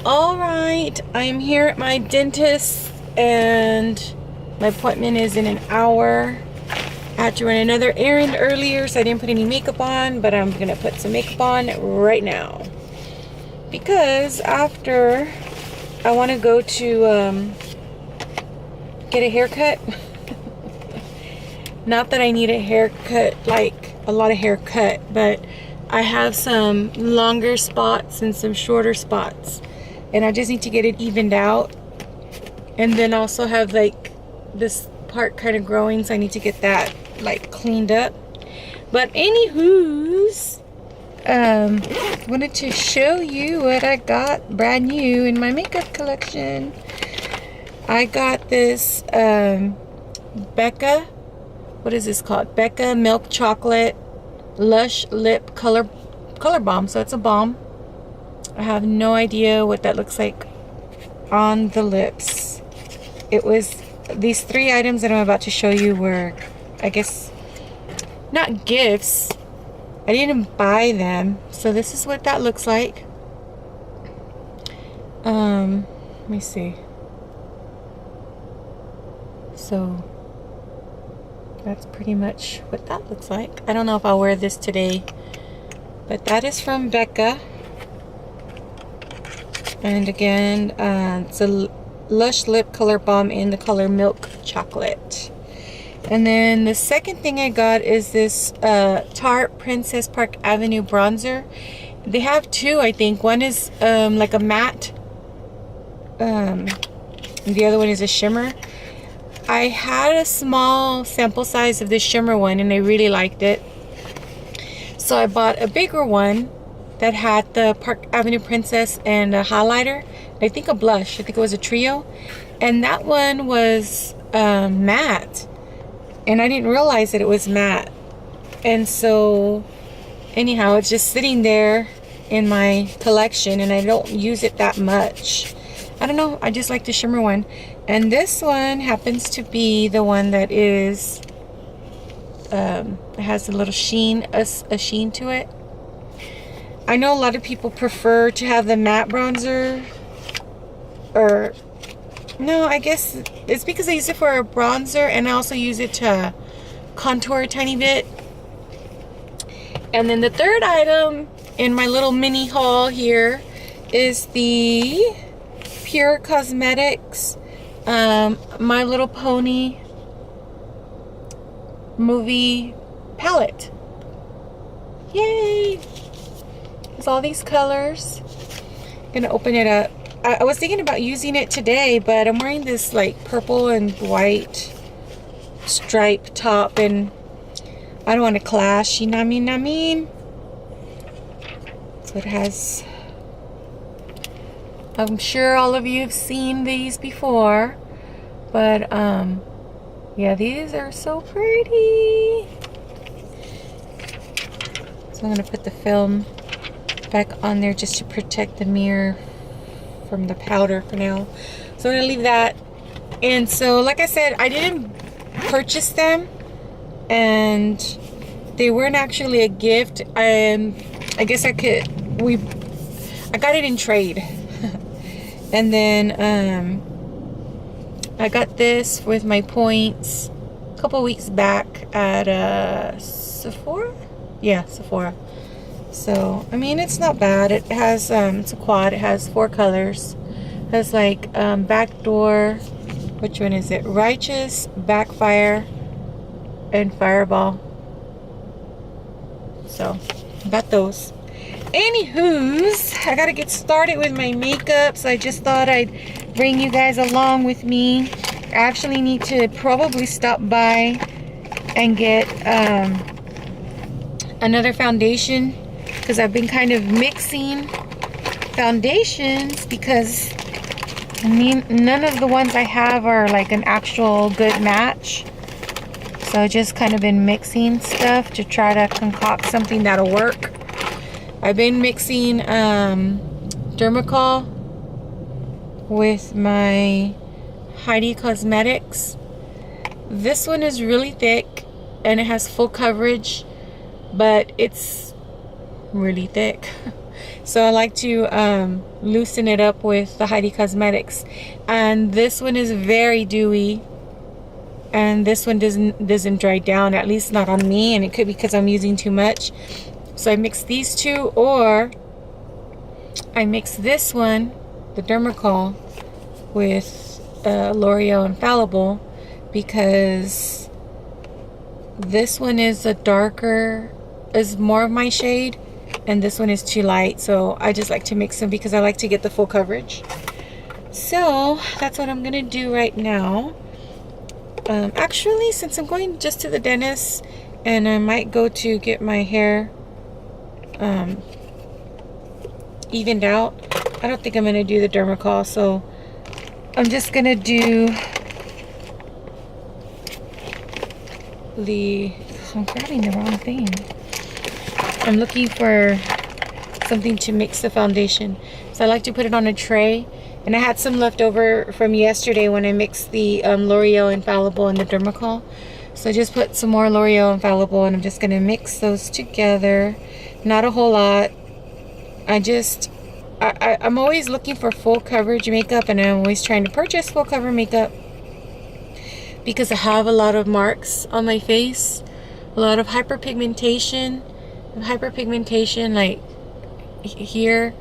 Alright, I'm here at my dentist and my appointment is in an hour. I had to run another errand earlier, so I didn't put any makeup on, but I'm gonna put some makeup on right now. Because after, I want to go to get a haircut. Not that I need a haircut, like a lot of haircut, but I have some longer spots and some shorter spots. And I just need to get it evened out. And then also have like this part kind of growing, so I need to get that like cleaned up. But anywho's, wanted to show you what I got brand new in my makeup collection. I got this Becca, what is this called? Becca Milk Chocolate Lush Lip Color Balm. So it's a balm. I have no idea what that looks like on the lips. It was, these three items that I'm about to show you were, I guess, not gifts. I didn't buy them. So this is what that looks like. Let me see. So that's pretty much what that looks like. I don't know if I'll wear this today, but that is from Becca. And again, it's a Lush Lip Color Balm in the color Milk Chocolate. And then the second thing I got is this Tarte Princess Park Avenue bronzer. They have two, I think. One is like a matte, and the other one is a shimmer. I had a small sample size of the shimmer one and I really liked it. So I bought a bigger one that had the Park Avenue Princess and a highlighter. I think a blush. I think it was a trio. And that one was matte. And I didn't realize that it was matte. And so, anyhow, it's just sitting there in my collection and I don't use it that much. I don't know. I just like the shimmer one. And this one happens to be the one that is, it has a little sheen, a sheen to it. I know a lot of people prefer to have the matte bronzer, or no, I guess it's because I use it for a bronzer and I also use it to contour a tiny bit. And then the third item in my little mini haul here is the Pure Cosmetics My Little Pony movie palette. Yay! It's all these colors. I'm gonna open it up. I was thinking about using it today, but I'm wearing this like purple and white stripe top and I don't want to clash, you know what I mean? So it has, I'm sure all of you have seen these before, but yeah, these are so pretty. So I'm gonna put the film back on there just to protect the mirror from the powder for now. So I'm gonna leave that. And so, like I said, I didn't purchase them, and they weren't actually a gift. I guess I got it in trade. And then I got this with my points a couple weeks back at Sephora. Yeah, Sephora. So, I mean, it's not bad. It has, it's a quad. It has 4 colors. It has like backdoor, which one is it? Righteous, Backfire, and Fireball. So, got those. Anywho's, I gotta get started with my makeup, so I just thought I'd bring you guys along with me. I actually need to probably stop by and get another foundation, because I've been kind of mixing foundations because I mean none of the ones I have are like an actual good match. So I just kind of been mixing stuff to try to concoct something that'll work. I've been mixing Dermacol with my Heidi Cosmetics. This one is really thick and it has full coverage, but it's really thick. So I like to loosen it up with the Heidi Cosmetics. And this one is very dewy. And this one doesn't dry down, at least not on me. And it could be because I'm using too much. So I mix these two, or I mix this one, the Dermacol, with L'Oreal Infallible, because this one is a darker, is more of my shade, and this one is too light. So I just like to mix them because I like to get the full coverage. So that's what I'm gonna do right now. Actually, since I'm going just to the dentist, and I might go to get my hair evened out, I don't think I'm gonna do the Dermacol, so I'm just gonna do the, I'm grabbing the wrong thing. I'm looking for something to mix the foundation. So I like to put it on a tray. And I had some left over from yesterday when I mixed the L'Oreal Infallible and the Dermacol. So I just put some more L'Oreal Infallible, and I'm just gonna mix those together. Not a whole lot. I'm always looking for full coverage makeup, and I'm always trying to purchase full cover makeup because I have a lot of marks on my face, a lot of hyperpigmentation like here,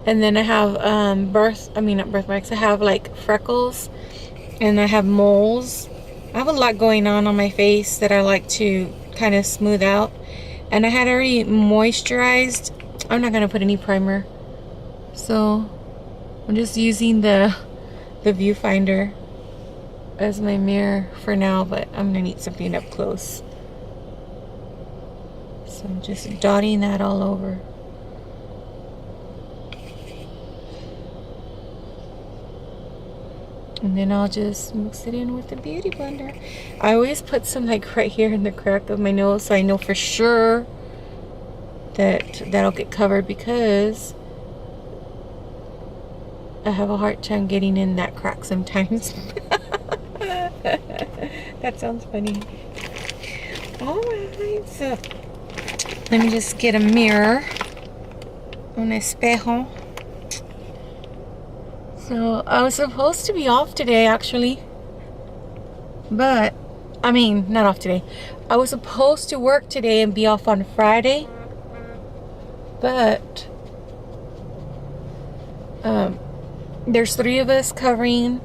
and then I have not birthmarks, I have like freckles, and I have moles. I have a lot going on my face that I like to kind of smooth out. And I had already moisturized. I'm not gonna put any primer, so I'm just using the viewfinder as my mirror for now, but I'm gonna need something up close. So I'm just dotting that all over. And then I'll just mix it in with the beauty blender. I always put some like right here in the crack of my nose, so I know for sure that that'll get covered, because I have a hard time getting in that crack sometimes. That sounds funny. Alright, so let me just get a mirror. Un espejo. So I was supposed to be off today, actually, but I mean, not off today. I was supposed to work today and be off on Friday, but there's 3 of us covering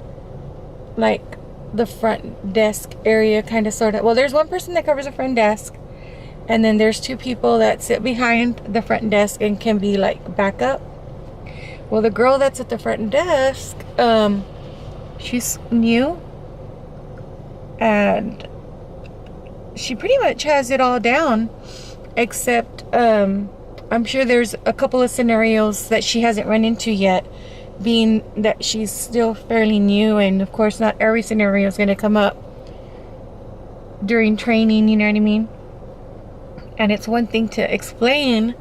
like the front desk area, kind of, sort of. Well, there's one person that covers the front desk, and then there's 2 people that sit behind the front desk and can be like backup. Well, the girl that's at the front desk, she's new, and she pretty much has it all down, except I'm sure there's a couple of scenarios that she hasn't run into yet, being that she's still fairly new, and of course not every scenario is going to come up during training, you know what I mean? And it's one thing to explain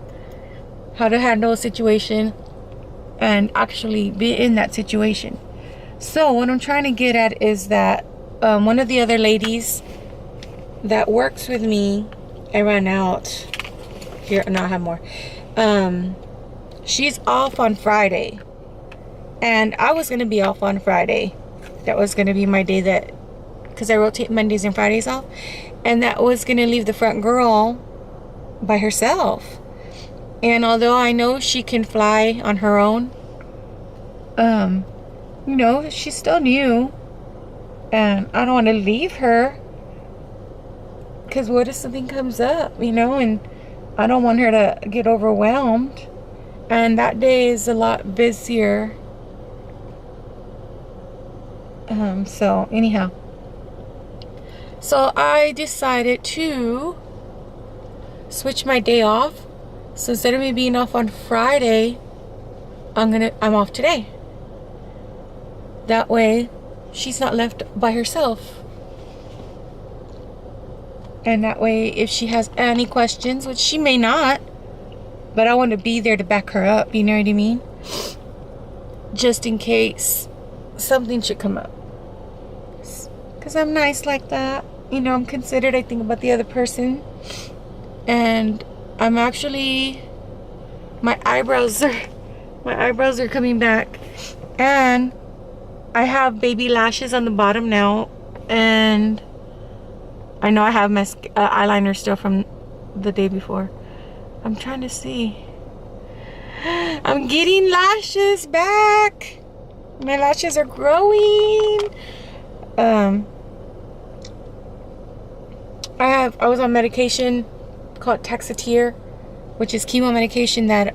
how to handle a situation and actually be in that situation. So what I'm trying to get at is that one of the other ladies that works with me, I ran out here. No, I have more. She's off on Friday, and I was gonna be off on Friday. That was gonna be my day, that because I rotate Mondays and Fridays off, and that was gonna leave the front girl by herself. And although I know she can fly on her own, you know, she's still new, and I don't want to leave her, because what if something comes up, you know, and I don't want her to get overwhelmed. And that day is a lot busier. So anyhow, so I decided to switch my day off. So instead of me being off on Friday, I'm off today. That way she's not left by herself. And that way, if she has any questions, which she may not, but I want to be there to back her up, you know what I mean? Just in case something should come up. Because I'm nice like that. You know, I'm considerate. I think about the other person. And I'm actually my eyebrows are coming back, and I have baby lashes on the bottom now, and I know I have my eyeliner still from the day before. I'm trying to see. I'm getting lashes back. My lashes are growing. I was on medication called Taxotere, which is chemo medication that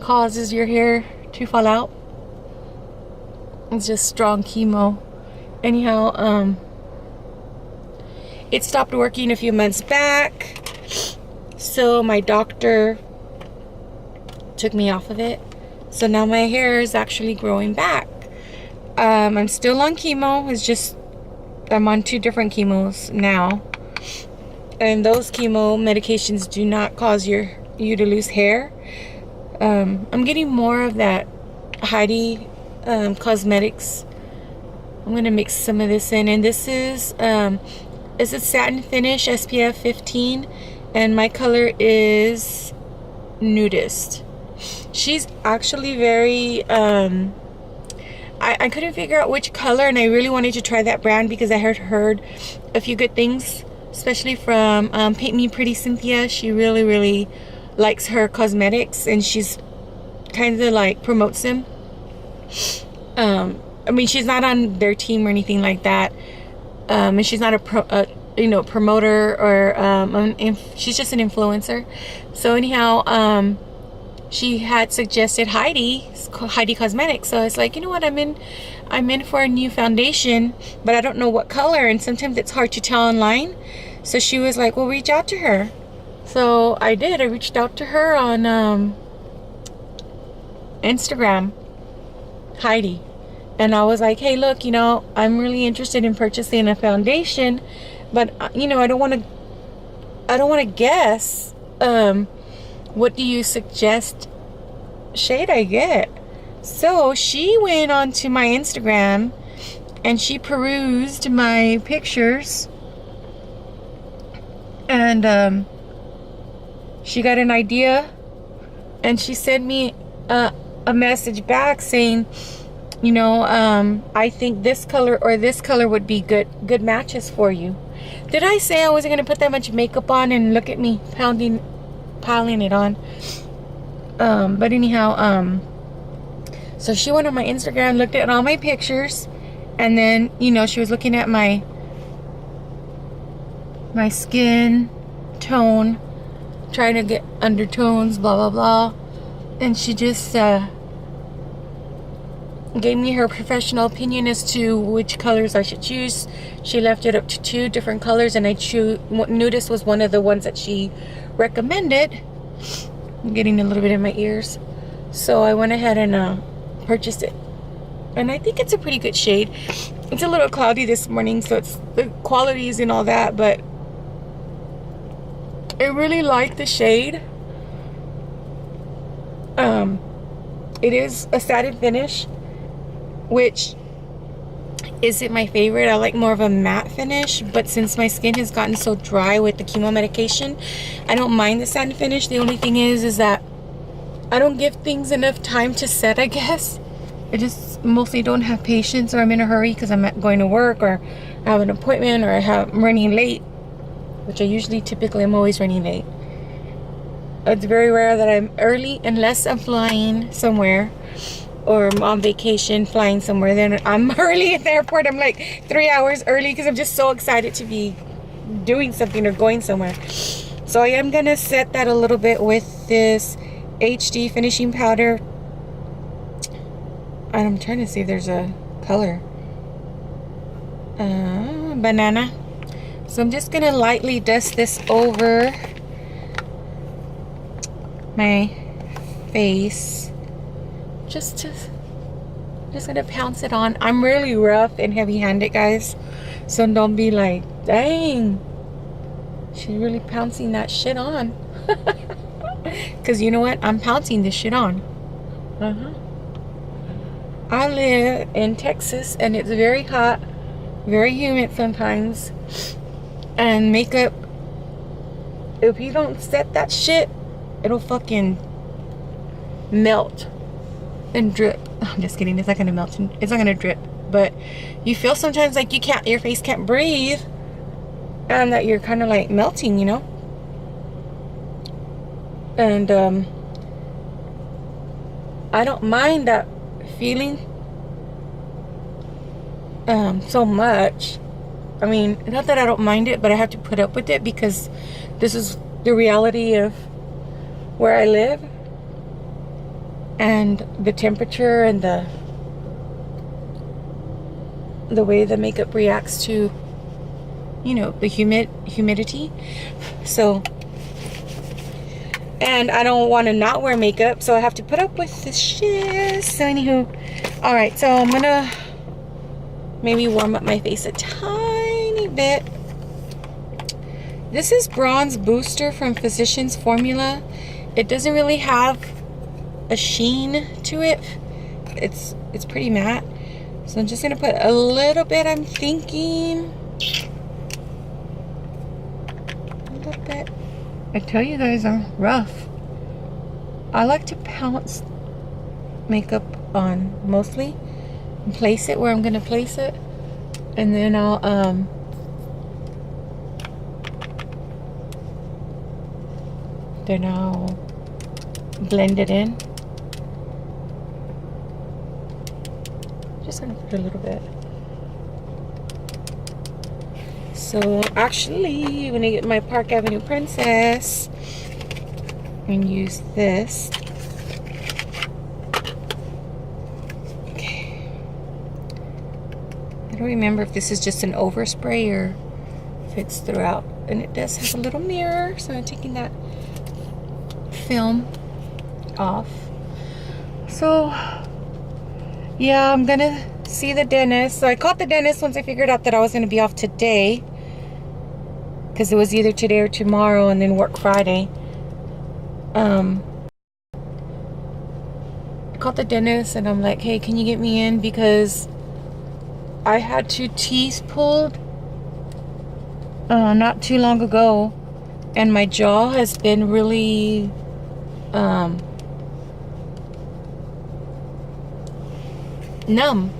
causes your hair to fall out. It's just strong chemo. Anyhow, it stopped working a few months back, so my doctor took me off of it. So now my hair is actually growing back. I'm still on chemo. It's just I'm on 2 different chemos now, and those chemo medications do not cause you to lose hair. I'm getting more of that Heidi cosmetics. I'm gonna mix some of this in, and this is it's a satin finish, SPF 15, and my color is nudist. She's actually very I couldn't figure out which color, and I really wanted to try that brand because I had heard a few good things, especially from Paint Me Pretty Cynthia. She really likes her cosmetics, and she's kind of like promotes them. I mean, she's not on their team or anything like that, and she's not a promoter or she's just an influencer. So anyhow, she had suggested Heidi Cosmetics, so I was like, you know what, I'm in for a new foundation, but I don't know what color, and sometimes it's hard to tell online. So she was like, well, reach out to her. So I did. I reached out to her on Instagram, Heidi, and I was like, hey, look, I'm really interested in purchasing a foundation, but I don't want to guess. What do you suggest shade I get? So she went onto my Instagram and she perused my pictures, and she got an idea, and she sent me a message back saying, I think this color or this color would be good matches for you. Did I say I wasn't gonna put that much makeup on? And look at me piling it on. But anyhow, so she went on my Instagram, looked at all my pictures, and then she was looking at my skin tone, trying to get undertones, blah blah blah, and she just gave me her professional opinion as to which colors I should choose. She left it up to 2 different colors, and I chose nudist was one of the ones that she recommended. I'm getting a little bit in my ears, so I went ahead and purchased it, and I think it's a pretty good shade. It's a little cloudy this morning, so it's the quality isn't all that, but I really like the shade. It is a satin finish, which isn't my favorite. I like more of a matte finish, but since my skin has gotten so dry with the chemo medication, I don't mind the satin finish. The only thing is that I don't give things enough time to set, I guess. I just mostly don't have patience, or I'm in a hurry because I'm going to work, or I have an appointment, or I'm running late, which I'm always running late. It's very rare that I'm early, unless I'm flying somewhere or I'm on vacation flying somewhere. Then I'm early at the airport. I'm like 3 hours early because I'm just so excited to be doing something or going somewhere. So I am gonna set that a little bit with this HD finishing powder. I'm trying to see if there's a color. Banana. So I'm just gonna lightly dust this over my face. Just gonna pounce it on. I'm really rough and heavy-handed, guys, so don't be like, dang, she's really pouncing that shit on. Because you know what, I'm pouncing this shit on. I live in Texas, and it's very hot, very humid sometimes, and makeup, if you don't set that shit, it'll fucking melt and drip. I'm just kidding, it's not gonna melt and it's not gonna drip, but you feel sometimes like your face can't breathe and that you're kind of like melting, you know. And I don't mind that feeling so much. I mean, not that I don't mind it, but I have to put up with it because this is the reality of where I live and the temperature and the way the makeup reacts to, you know, the humidity. So, and I don't want to not wear makeup, so I have to put up with this shit. So anywho, all right, so I'm gonna maybe warm up my face a tiny bit. This is Bronze Booster from Physicians Formula. It doesn't really have a sheen to it. It's pretty matte. So I'm just gonna put a little bit, I'm thinking. A little bit. I tell you guys, I'm rough. I like to pounce makeup on mostly and place it where I'm gonna place it, and then I'll blend it in. Just gonna put a little bit. So actually, I'm gonna get my Park Avenue Princess and use this. Okay. I don't remember if this is just an overspray or if it's throughout. And it does have a little mirror, so I'm taking that film off. So yeah, I'm gonna see the dentist. So I called the dentist once I figured out that I was gonna be off today, because it was either today or tomorrow, and then work Friday. I called the dentist and I'm like, hey, can you get me in, because I had 2 teeth pulled not too long ago, and my jaw has been really numb.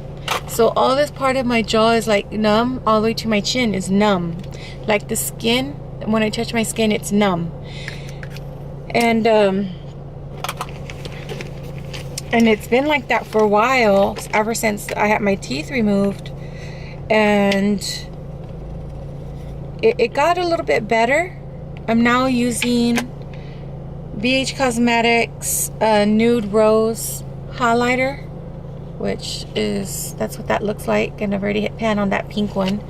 So all this part of my jaw is like numb, all the way to my chin is numb. Like the skin, when I touch my skin, it's numb. And it's been like that for a while, ever since I had my teeth removed. And it got a little bit better. I'm now using BH Cosmetics Nude Rose highlighter, which is, that's what that looks like, and I've already hit pan on that pink one.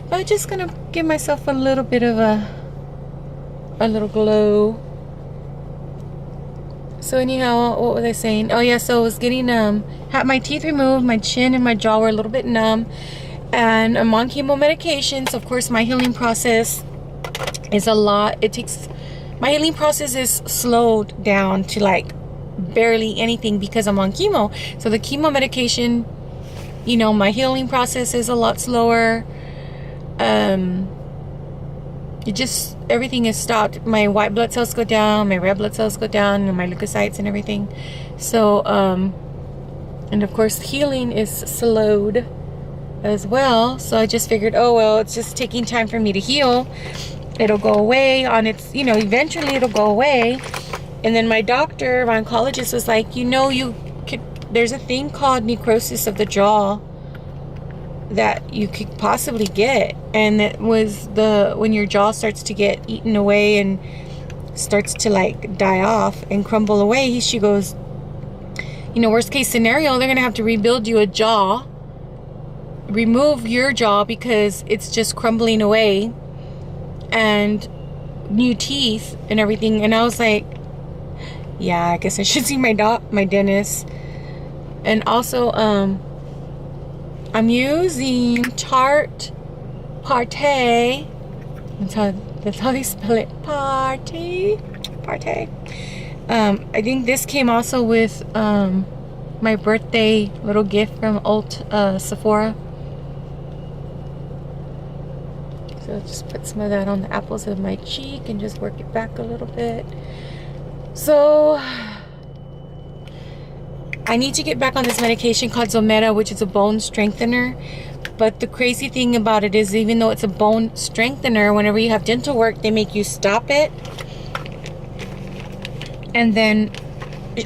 But I'm just gonna give myself a little bit of a little glow. So anyhow, what was I saying? Oh yeah, so I was getting had my teeth removed, my chin and my jaw were a little bit numb, and I'm on chemo medication. So of course my healing process is a lot. My healing process is slowed down to like barely anything because I'm on chemo. So the chemo medication, you know, my healing process is a lot slower. Everything is stopped. My white blood cells go down, my red blood cells go down, and my leukocytes and everything. So and of course healing is slowed as well. So I just figured, oh well, it's just taking time for me to heal. It'll go away on its, you know, eventually it'll go away. And then my doctor, my oncologist, was like, you know, there's a thing called necrosis of the jaw that you could possibly get. And it was when your jaw starts to get eaten away and starts to like die off and crumble away. She goes, you know, worst case scenario, they're gonna have to rebuild you a jaw, remove your jaw because it's just crumbling away, and new teeth and everything. And I was like, yeah, I guess I should see my dentist. And also I'm using Tarte. That's how they spell it. Parte. I think this came also with my birthday little gift from Sephora. So I'll just put some of that on the apples of my cheek and just work it back a little bit. So I need to get back on this medication called Zometa, which is a bone strengthener. But the crazy thing about it is, even though it's a bone strengthener, whenever you have dental work, they make you stop it. And then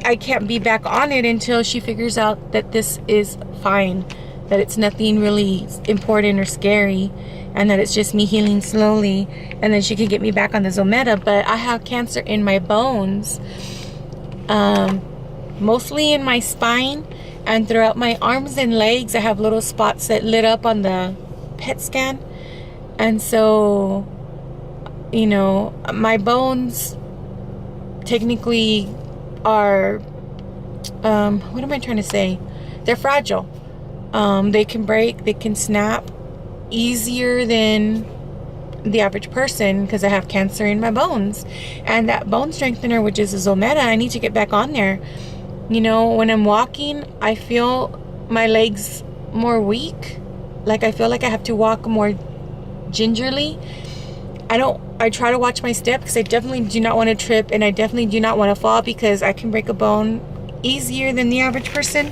I can't be back on it until she figures out that this is fine, that it's nothing really important or scary, and that it's just me healing slowly, and then she can get me back on the Zometa. But I have cancer in my bones, mostly in my spine, and throughout my arms and legs I have little spots that lit up on the PET scan. And so, you know, my bones technically are, what am I trying to say? They're fragile. They can break, they can snap easier than the average person because I have cancer in my bones. And that bone strengthener, which is a Zometa, I need to get back on there. You know, when I'm walking, I feel my legs more weak. Like I feel like I have to walk more gingerly. I try to watch my step because I definitely do not want to trip, and I definitely do not want to fall because I can break a bone easier than the average person.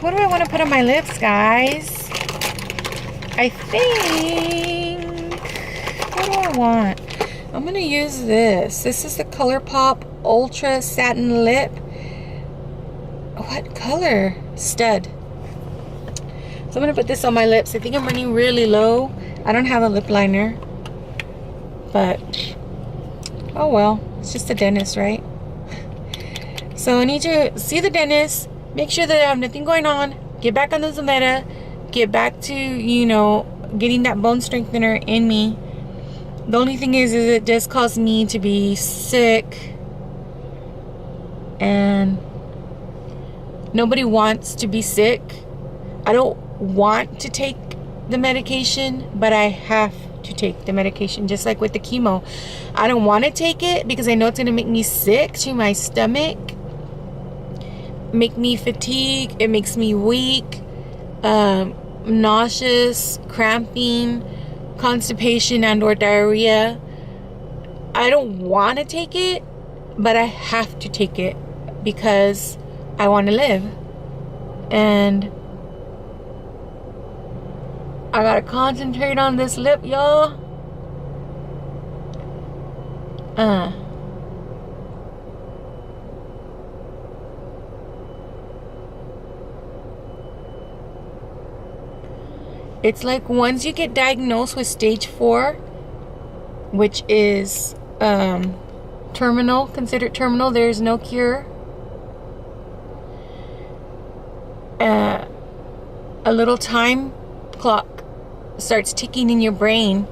What do I want to put on my lips, guys? I think, what do I want? I'm going to use this. This is the ColourPop Ultra Satin Lip. What color? Stud. So I'm going to put this on my lips. I think I'm running really low. I don't have a lip liner. But, oh well. It's just a dentist, right? So I need to see the dentist. Make sure that I have nothing going on. Get back on the Zometa. Get back to, you know, getting that bone strengthener in me. The only thing is it does cause me to be sick. And nobody wants to be sick. I don't want to take the medication, but I have to take the medication, just like with the chemo. I don't want to take it because I know it's going to make me sick to my stomach, make me fatigue, it makes me weak, nauseous, cramping, constipation, and or diarrhea. I don't want to take it, but I have to take it because I want to live. And I gotta concentrate on this lip, y'all. It's like once you get diagnosed with stage 4, which is terminal, considered terminal, there's no cure. A little time clock starts ticking in your brain.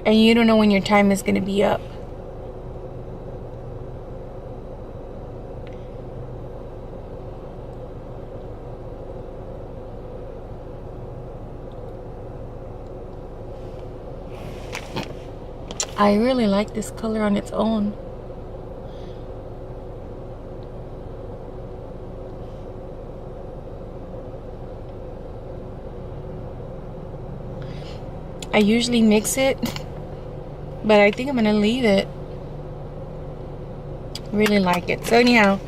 And you don't know when your time is going to be up. I really like this color on its own. I usually mix it, but I think I'm gonna leave it. Really like it. So anyhow,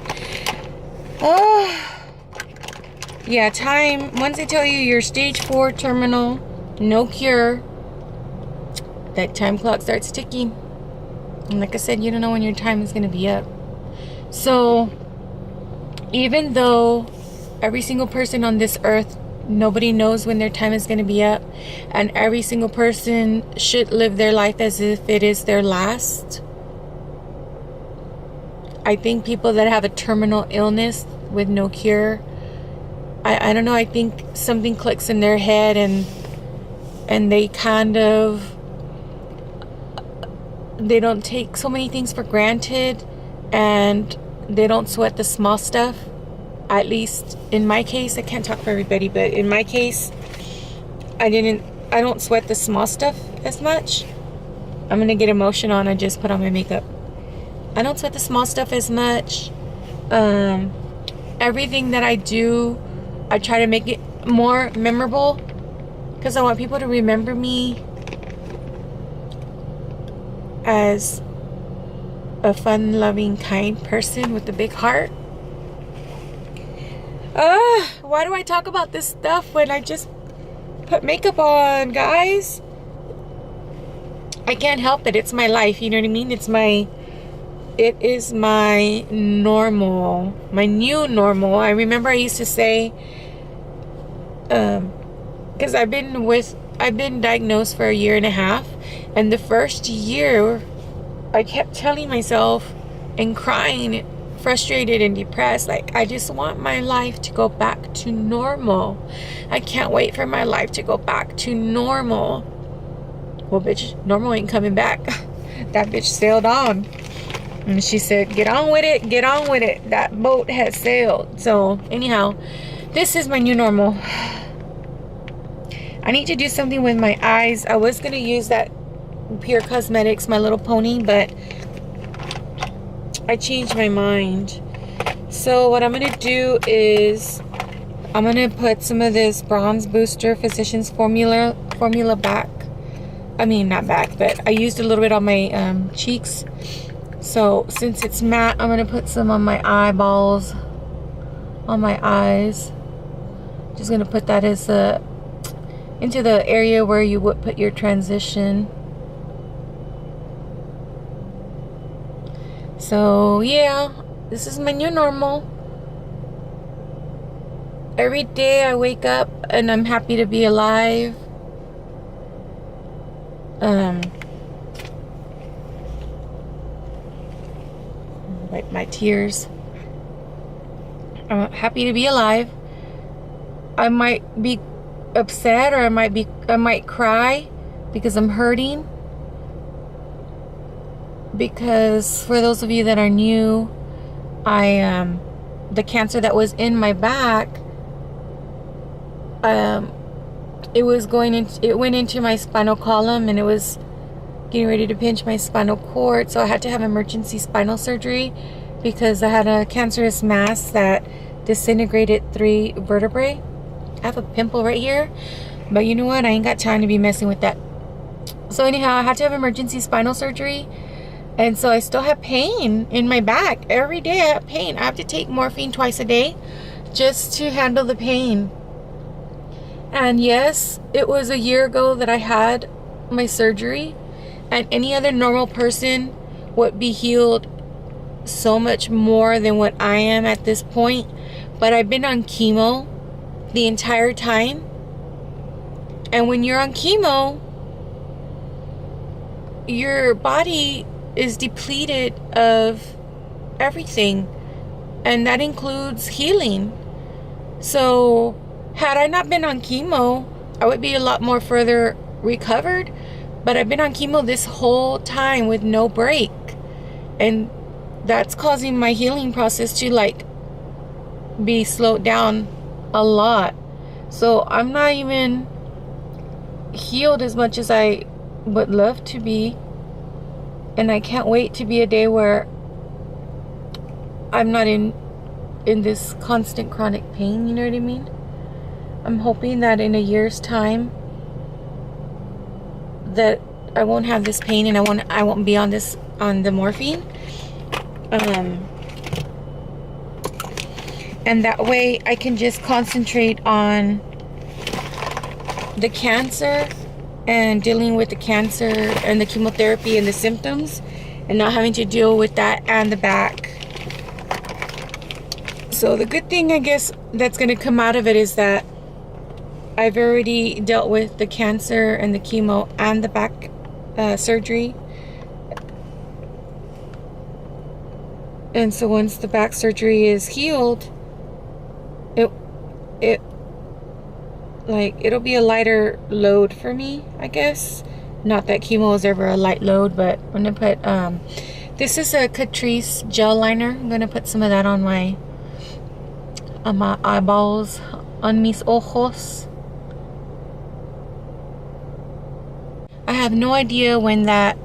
yeah, time, once they tell you you're stage 4 terminal, no cure, that time clock starts ticking. And like I said, you don't know when your time is going to be up. So even though every single person on this earth, nobody knows when their time is going to be up, and every single person should live their life as if it is their last, I think people that have a terminal illness with no cure, I don't know, I think something clicks in their head, and they kind of, they don't take so many things for granted, and they don't sweat the small stuff. At least in my case, I can't talk for everybody, but in my case, I don't sweat the small stuff as much. I'm gonna get emotional and I just put on my makeup. I don't sweat the small stuff as much. Everything that I do, I try to make it more memorable because I want people to remember me as a fun-loving, kind person with a big heart. Why do I talk about this stuff when I just put makeup on, guys? I can't help it. It's my life, you know what I mean? It is my normal, my new normal. I remember I used to say, because I've been diagnosed for a year and a half, and the first year I kept telling myself and crying, frustrated and depressed, like, I just want my life to go back to normal. I can't wait for my life to go back to normal. Well, bitch, normal ain't coming back. That bitch sailed on. And she said, get on with it, get on with it. That boat has sailed. So, anyhow, this is my new normal. I need to do something with my eyes. I was going to use that Pure Cosmetics My Little Pony, but I changed my mind. So what I'm going to do is I'm going to put some of this Bronze Booster Physicians Formula back. I mean, not back, but I used a little bit on my cheeks. So since it's matte, I'm going to put some on my eyeballs, on my eyes. Just going to put that as into the area where you would put your transition. So yeah, this is my new normal. Every day I wake up and I'm happy to be alive. Wipe my tears. I'm happy to be alive. I might be upset, or I might cry because I'm hurting. Because for those of you that are new, the cancer that was in my back, it went into my spinal column, and it was getting ready to pinch my spinal cord. So I had to have emergency spinal surgery because I had a cancerous mass that disintegrated 3 vertebrae. I have a pimple right here, but you know what? I ain't got time to be messing with that. So anyhow, I had to have emergency spinal surgery. And so I still have pain in my back. Every day I have pain. I have to take morphine twice a day just to handle the pain. And yes, it was a year ago that I had my surgery. And any other normal person would be healed so much more than what I am at this point. But I've been on chemo the entire time. And when you're on chemo, your body is depleted of everything, and that includes healing. So had I not been on chemo, I would be a lot more further recovered. But I've been on chemo this whole time with no break, and that's causing my healing process to like be slowed down a lot. So I'm not even healed as much as I would love to be. And I can't wait to be a day where I'm not in this constant chronic pain, you know what I mean? I'm hoping that in a year's time that I won't have this pain, and I won't be on the morphine. And that way I can just concentrate on the cancer and dealing with the cancer and the chemotherapy and the symptoms, and not having to deal with that and the back. So the good thing, I guess, that's going to come out of it is that I've already dealt with the cancer and the chemo and the back surgery. And so once the back surgery is healed, it'll be a lighter load for me, I guess. Not that chemo is ever a light load, but I'm gonna put this is a Catrice gel liner. I'm gonna put some of that on my eyeballs, on mis ojos. I have no idea when that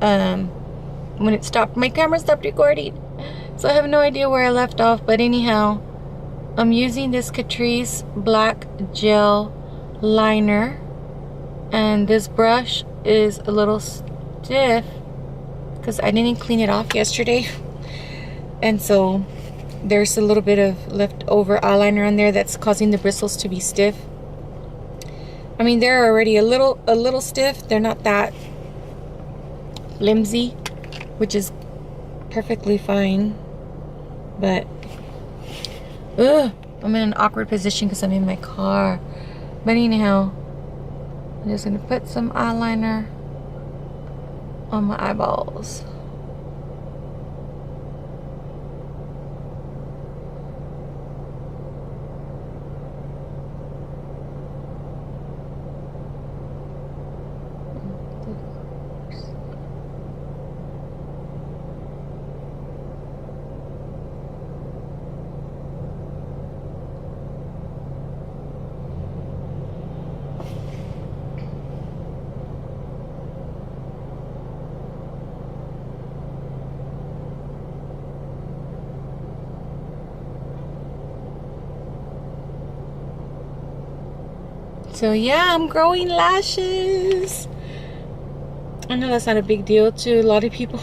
when it stopped. My camera stopped recording. So I have no idea where I left off, but anyhow, I'm using this Catrice black gel liner, and this brush is a little stiff because I didn't clean it off yesterday, and so there's a little bit of leftover eyeliner on there that's causing the bristles to be stiff. I mean, they're already a little stiff. They're not that flimsy, which is perfectly fine. But I'm in an awkward position because I'm in my car. But anyhow, I'm just gonna put some eyeliner on my eyeballs. So yeah, I'm growing lashes. I know that's not a big deal to a lot of people,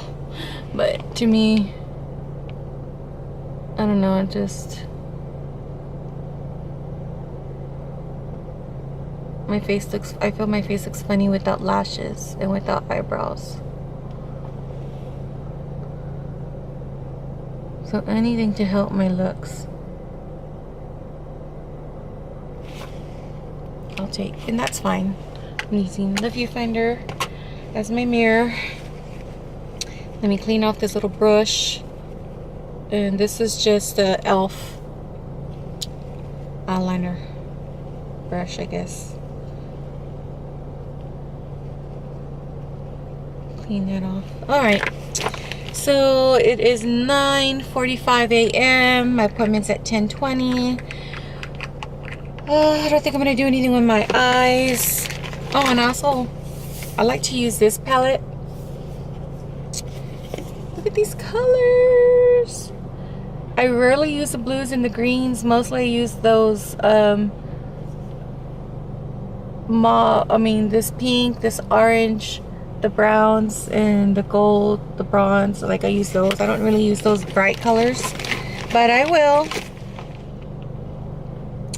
but to me, I don't know, I feel my face looks funny without lashes and without eyebrows. So anything to help my looks, I'll take, and that's fine. I'm using the viewfinder as my mirror. Let me clean off this little brush, and this is just a e.l.f. eyeliner brush, I guess. Clean that off. Alright, so it is 9:45 a.m. My appointment's at 10:20. I don't think I'm gonna do anything with my eyes. Oh, and also, I like to use this palette. Look at these colors. I rarely use the blues and the greens. Mostly I use those this pink, this orange, the browns, and the gold, the bronze. Like, I use those. I don't really use those bright colors, but I will.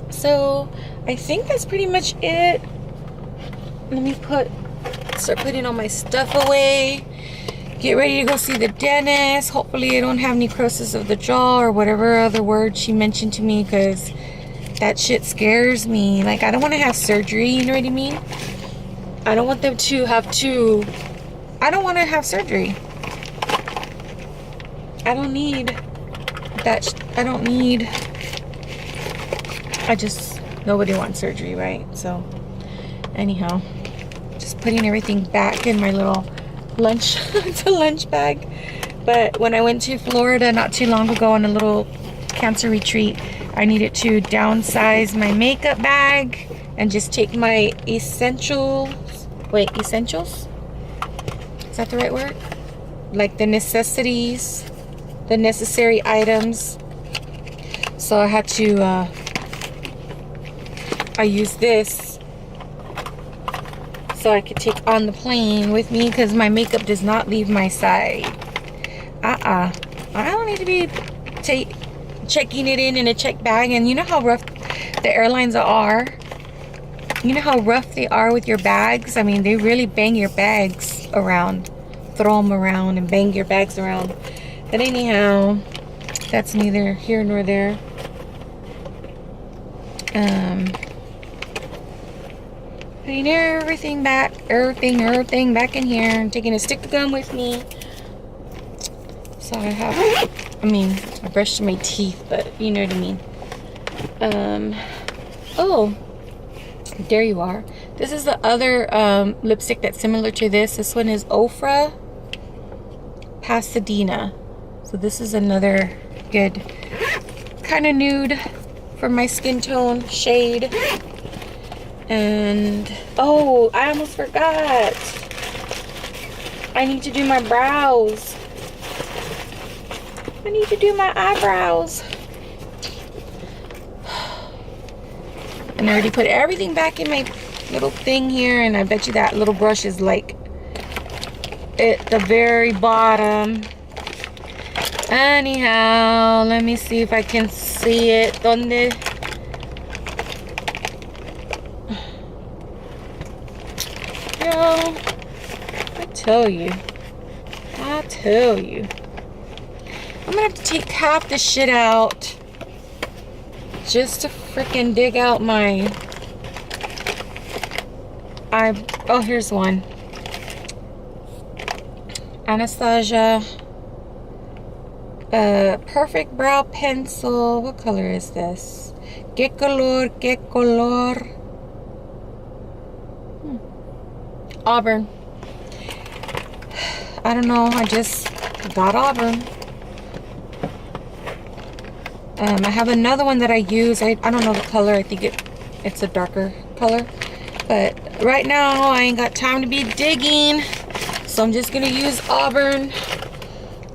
So I think that's pretty much it. Let me start putting all my stuff away. Get ready to go see the dentist. Hopefully I don't have necrosis of the jaw or whatever other word she mentioned to me, because that shit scares me. Like, I don't want to have surgery, you know what I mean? I don't want them to have to... I don't want to have surgery. I don't need that. Nobody wants surgery, right? So, anyhow, just putting everything back in my little lunch bag. But when I went to Florida not too long ago on a little cancer retreat, I needed to downsize my makeup bag and just take my essentials. Is that the right word? Like the necessities, the necessary items. So I had to, I used this so I could take on the plane with me, because my makeup does not leave my side. I don't need to be checking it in a check bag. And you know how rough the airlines are? You know how rough they are with your bags? I mean, they really bang your bags around. Throw them around and bang your bags around. But anyhow, that's neither here nor there. Putting everything back in here, and taking a stick of gum with me. So I brushed my teeth, but you know what I mean. Oh, there you are. This is the other lipstick that's similar to this. This one is Ofra Pasadena. So this is another good kind of nude for my skin tone shade. And oh, I almost forgot. I need to do my brows. I need to do my eyebrows. And I already put everything back in my little thing here, and I bet you that little brush is like at the very bottom. Anyhow, let me see if I can see it. Donde? Yo, I tell you. I'm gonna have to take half the shit out just to freaking dig out my oh, here's one. Anastasia perfect brow pencil. What color is this? Que color, que color. Auburn. I don't know, I just got Auburn. I have another one that I use. I don't know the color. I think it's a darker color. But right now, I ain't got time to be digging. So I'm just going to use Auburn.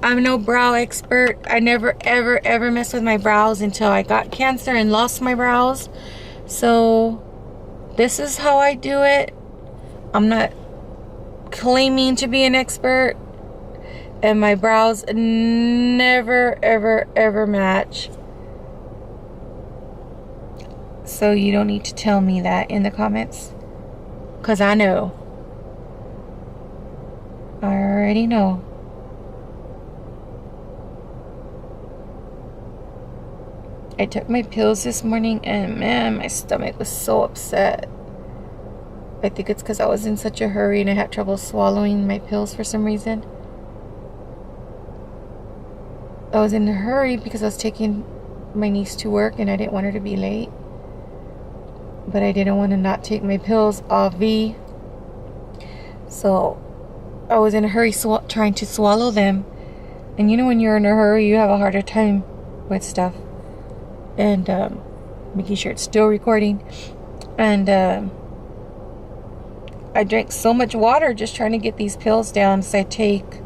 I'm no brow expert. I never, ever, ever messed with my brows until I got cancer and lost my brows. So this is how I do it. I'm not claiming to be an expert. And my brows never, ever, ever match. So you don't need to tell me that in the comments. Because I know. I already know. I took my pills this morning and man, my stomach was so upset. I think it's because I was in such a hurry and I had trouble swallowing my pills for some reason. I was in a hurry because I was taking my niece to work and I didn't want her to be late. But I didn't want to not take my pills off V. So I was in a hurry trying to swallow them. And you know when you're in a hurry, you have a harder time with stuff. And making sure it's still recording. And I drank so much water just trying to get these pills down. So I take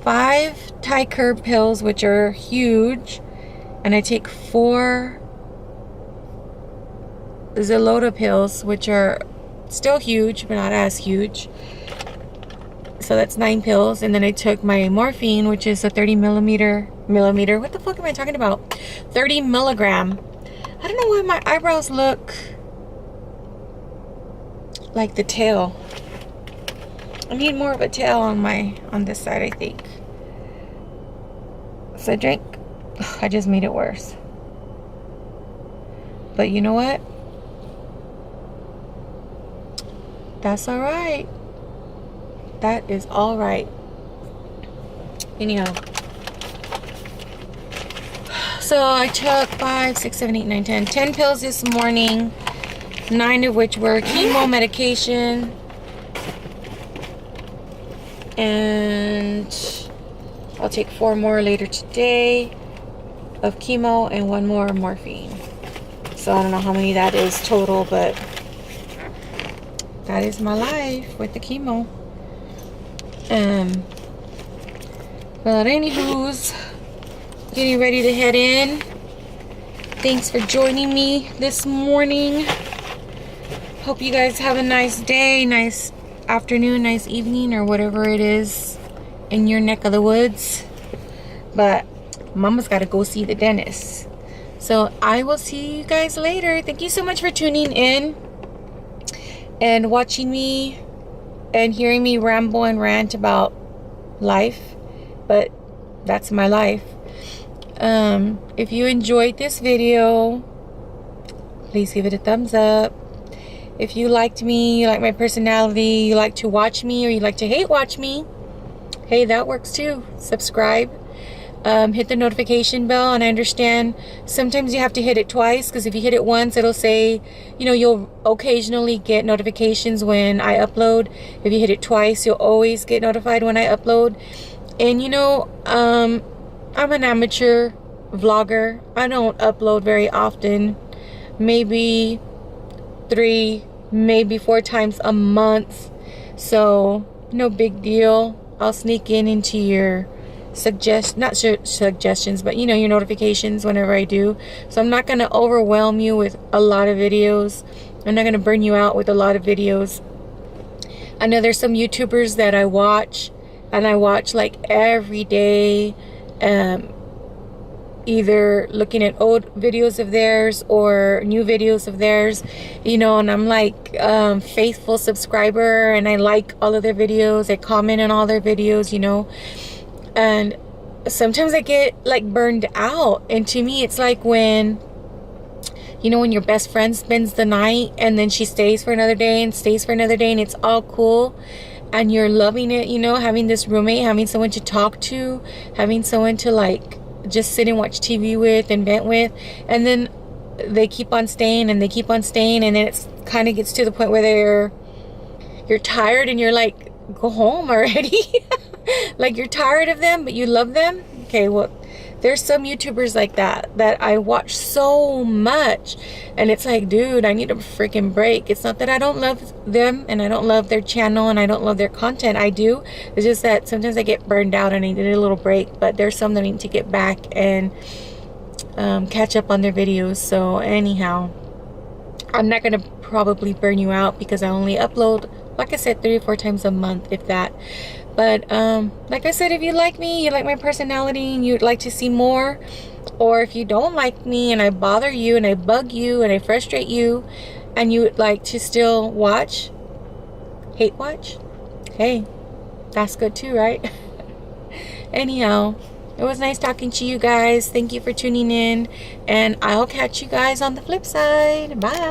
5 Thai curb pills, which are huge. And I take 4 Zolota pills, which are still huge, but not as huge. So that's 9 pills. And then I took my morphine, which is a 30 millimeter. What the fuck am I talking about? 30 milligram. I don't know why my eyebrows look like the tail. I need more of a tail on this side, I think. So I just made it worse. But you know what? That's all right. That is all right. Anyhow. So I took 5, 6, 7, 8, 9, 10. 10 pills this morning. 9 of which were chemo medication. And I'll take 4 more later today of chemo and 1 more morphine. So I don't know how many that is total, but that is my life with the chemo. But anywho's, getting ready to head in. Thanks for joining me this morning. Hope you guys have a nice day, nice afternoon, nice evening, or whatever it is in your neck of the woods. But Mama's got to go see the dentist. So I will see you guys later. Thank you so much for tuning in and watching me and hearing me ramble and rant about life. But that's my life. If you enjoyed this video, please give it a thumbs up. If you liked me, you like my personality, you like to watch me, or you like to hate watch me, hey, that works too. Subscribe. Hit the notification bell. And I understand sometimes you have to hit it twice, because if you hit it once, it'll say, you know, you'll occasionally get notifications when I upload. If you hit it twice, you'll always get notified when I upload. And you know, I'm an amateur vlogger. I don't upload very often, maybe 3, maybe 4 times a month. So no big deal. I'll sneak into your not suggestions, but you know, your notifications whenever I do. So I'm not going to overwhelm you with a lot of videos. I'm not going to burn you out with a lot of videos. I know there's some YouTubers that I watch, and I watch like every day, either looking at old videos of theirs or new videos of theirs, you know, and I'm like faithful subscriber, and I like all of their videos, I comment on all their videos, you know. And sometimes I get like burned out, and to me it's like when, you know, when your best friend spends the night and then she stays for another day and stays for another day, and it's all cool and you're loving it, you know, having this roommate, having someone to talk to, having someone to like just sit and watch TV with and vent with, and then they keep on staying and they keep on staying, and then it's kind of gets to the point where you're tired and you're like, go home already. Like you're tired of them but you love them. Okay, well, there's some YouTubers like that I watch so much, and it's like, dude, I need a freaking break. It's not that I don't love them and I don't love their channel and I don't love their content. I do. It's just that sometimes I get burned out and I need a little break. But there's some that I need to get back and catch up on their videos. So anyhow, I'm not gonna probably burn you out because I only upload, like I said, 3 or 4 times a month, if that. But like I said, if you like me, you like my personality, and you'd like to see more, or if you don't like me and I bother you and I bug you and I frustrate you, and you would like to still watch, hate watch, hey, that's good too, right? Anyhow, it was nice talking to you guys. Thank you for tuning in, and I'll catch you guys on the flip side. Bye.